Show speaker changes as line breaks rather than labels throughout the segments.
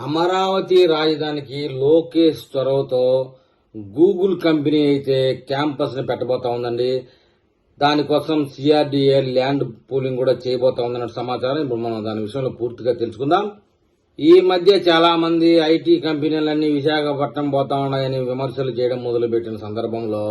అమరావతి రాజధానికి లోకేష్ చొరవతో Google company అయితే క్యాంపస్ ని పెట్టబోతా ఉందండి. దానికోసం సిఆర్డీఏ ల్యాండ్ పూలింగ్ కూడా చేయబోతా ఉందన్న సమాచారం. ఇప్పుడు మనం దాని విషయంలో పూర్తిగా తెలుసుకుందాం. ఈ మధ్య చాలా మంది ఐటీ కంపెనీలన్నీ విశాఖపట్నం పోతా ఉన్నాయని విమర్శలు చేయడం మొదలుపెట్టిన సందర్భంలో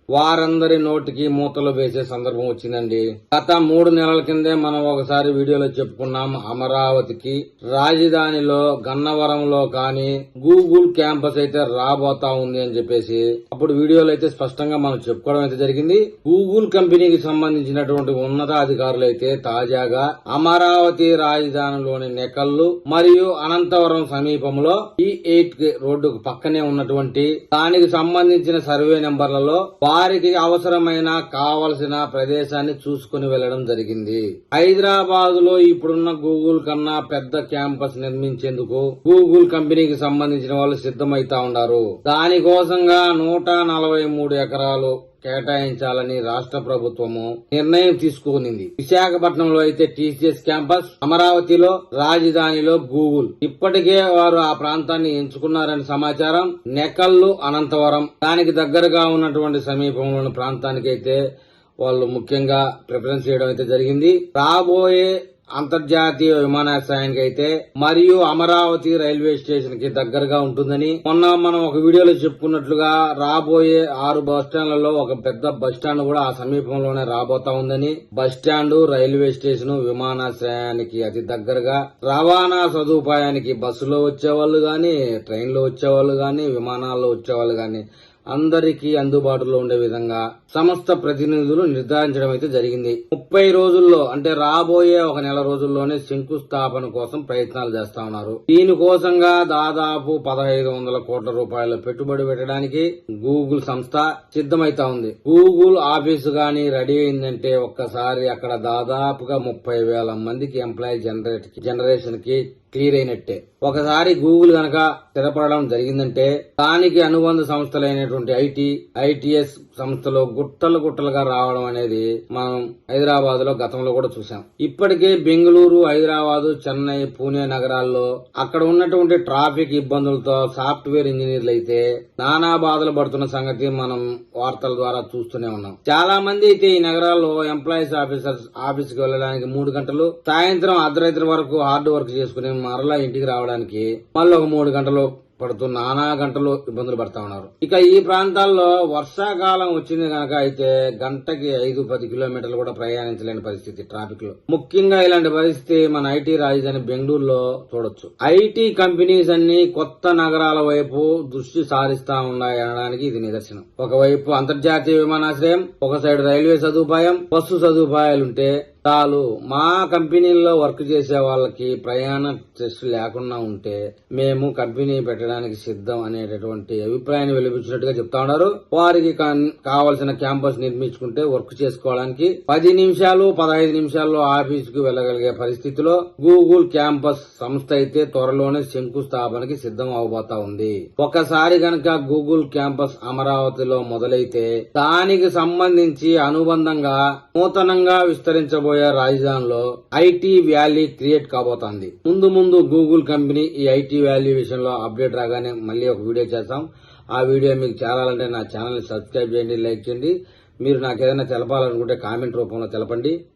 వారందరి నోటికి మూతలు వేసే సందర్భం వచ్చిందండి. గత 3 నెలల కిందే మనం ఒకసారి వీడియోలో చెప్పుకున్నాం. అమరావతికి రాజధానిలో గన్నవరంలో కానీ గూగుల్ క్యాంపస్ అయితే రాబోతా ఉంది అని చెప్పేసి అప్పుడు వీడియోలో అయితే స్పష్టంగా మనం చెప్పుకోవడం అయితే జరిగింది. గూగుల్ కంపెనీకి సంబంధించినటువంటి ఉన్నతాధికారులు అయితే తాజాగా అమరావతి రాజధానిలోని నెకల్లు మరియు అనంతవరం సమీపంలో E8 రోడ్డుకు పక్కనే ఉన్నటువంటి దానికి సంబంధించిన సర్వే నెంబర్లలో వారికి అవసరమైన కావలసిన ప్రదేశాన్ని చూసుకుని వెళ్లడం జరిగింది. హైదరాబాద్ లో ఇప్పుడున్న గూగుల్ కన్నా పెద్ద క్యాంపస్ నిర్మించేందుకు గూగుల్ కంపెనీకి సంబంధించిన వాళ్ళు సిద్ధమైతా ఉన్నారు. దానికోసంగా 143 ఎకరాలు కేటాయించాలని రాష్ట్ర ప్రభుత్వము నిర్ణయం తీసుకునింది. విశాఖపట్నంలో అయితే టీసీఎస్ క్యాంపస్, అమరావతిలో రాజధానిలో గూగుల్. ఇప్పటికే వారు ఆ ప్రాంతాన్ని ఎంచుకున్నారని సమాచారం. నెకల్లు, అనంతవరం దానికి దగ్గరగా ఉన్నటువంటి సమీపంలోని ప్రాంతానికైతే వాళ్ళు ముఖ్యంగా ప్రిఫరెన్స్ చేయడం అయితే జరిగింది. రాబోయే అంతర్జాతీయ విమానాశ్రయానికి అయితే మరియు అమరావతి రైల్వే స్టేషన్ కి దగ్గరగా ఉంటుందని మొన్న మనం ఒక వీడియోలో చెప్పుకున్నట్లుగా రాబోయే 6 బస్టాండ్లలో ఒక పెద్ద బస్టాండ్ కూడా ఆ సమీపంలోనే రాబోతా ఉందని, బస్టాండ్, రైల్వే స్టేషన్, విమానాశ్రయానికి అతి దగ్గరగా రవాణా సదుపాయానికి బస్సులో వచ్చేవాళ్లు గాని, ట్రైన్ లో వచ్చేవాళ్లు గాని, విమానాల్లో వచ్చేవాళ్లు గాని అందరికీ అందుబాటులో ఉండే విధంగా సంస్థ ప్రతినిధులు నిర్ధారించడం అయితే జరిగింది. 30 రోజుల్లో అంటే రాబోయే 1 నెల రోజుల్లోనే శంకుస్థాపన కోసం ప్రయత్నాలు చేస్తా ఉన్నారు. దీనికోసంగా దాదాపు 1500 కోట్ల రూపాయల పెట్టుబడి పెట్టడానికి గూగుల్ సంస్థ సిద్ధమైతా ఉంది. గూగుల్ ఆఫీసు గాని రెడీ అయిందంటే ఒక్కసారి అక్కడ దాదాపుగా 30,000 మందికి ఎంప్లాయీ జనరేషన్ కి క్లియర్ అయినట్టే. ఒకసారి గూగుల్ గనక స్థిరపడడం జరిగిందంటే దానికి అనుబంధ సంస్థలైనటువంటి ఐటీఎస్ సంస్థలు గుట్టలుగా రావడం అనేది మనం హైదరాబాద్ లో గతంలో కూడా చూసాం. ఇప్పటికే బెంగళూరు, హైదరాబాద్, చెన్నై, పూణే నగరాల్లో అక్కడ ఉన్నటువంటి ట్రాఫిక్ ఇబ్బందులతో సాఫ్ట్వేర్ ఇంజనీర్లు అయితే నానా బాధలు పడుతున్న సంగతి మనం వార్తల ద్వారా చూస్తూనే ఉన్నాం. చాలా మంది అయితే ఈ నగరాల్లో ఎంప్లాయీస్ ఆఫీస్ కి వెళ్లడానికి 3 గంటలు, సాయంత్రం అర్ధరాత్రి వరకు హార్డ్ వర్క్ చేసుకుని మరలా ఇంటికి రావడానికి మళ్ళీ ఒక 3 గంటలు పడుతూ నానా గంటలు ఇబ్బందులు పడతా ఉన్నారు. ఇక ఈ ప్రాంతాల్లో వర్షాకాలం వచ్చింది గనక అయితే గంటకి 5-10 కిలోమీటర్లు కూడా ప్రయాణించలేని పరిస్థితి ట్రాఫిక్ లో. ముఖ్యంగా ఇలాంటి పరిస్థితి మన ఐటీ రాజధాని బెంగళూరులో చూడొచ్చు. ఐటీ కంపెనీస్ అన్ని కొత్త నగరాల వైపు దృష్టి సారిస్తా ఉన్నాయి అనడానికి ఇది నిదర్శనం. ఒకవైపు అంతర్జాతీయ విమానాశ్రయం, ఒక సైడ్ రైల్వే సదుపాయం, బస్సు సదుపాయాలుంటే చాలు. మా కంపెనీల్లో వర్క్ చేసే వాళ్ళకి ప్రయాణ స్ట్రెస్ లేకుండా ఉంటే మేము కంపెనీ పెట్టడానికి సిద్ధం అనేటటువంటి అభిప్రాయాన్ని వెలిపించినట్టుగా చెప్తా ఉన్నారు. వారికి కావలసిన క్యాంపస్ నిర్మించుకుంటే వర్క్ చేసుకోవడానికి 10 నిమిషాలు 15 నిమిషాల్లో ఆఫీస్ కు వెళ్లగలిగే పరిస్థితిలో గూగుల్ క్యాంపస్ సంస్థ అయితే త్వరలోనే శంకుస్థాపనకి సిద్ధం అవబోతా ఉంది. ఒకసారి గనక గూగుల్ క్యాంపస్ అమరావతిలో మొదలైతే దానికి సంబంధించి అనుబంధంగా నూతనంగా విస్తరించబోయే రాజధానిలో ఐటీ వ్యాలీ క్రియేట్ కాబోతోంది. ముందు గూగుల్ కంపెనీ ఈ ఐటీ వ్యాలీ విషయంలో అప్డేట్ రాగానే మళ్ళీ ఒక వీడియో చేస్తాం. ఆ వీడియో మీకు చేరాలంటే నా ఛానల్ ని సబ్స్క్రైబ్ చేయండి, లైక్ చేయండి. మీరు నాకు ఏదైనా తెలపాలనుకుంటే కామెంట్ రూపంలో తెలపండి.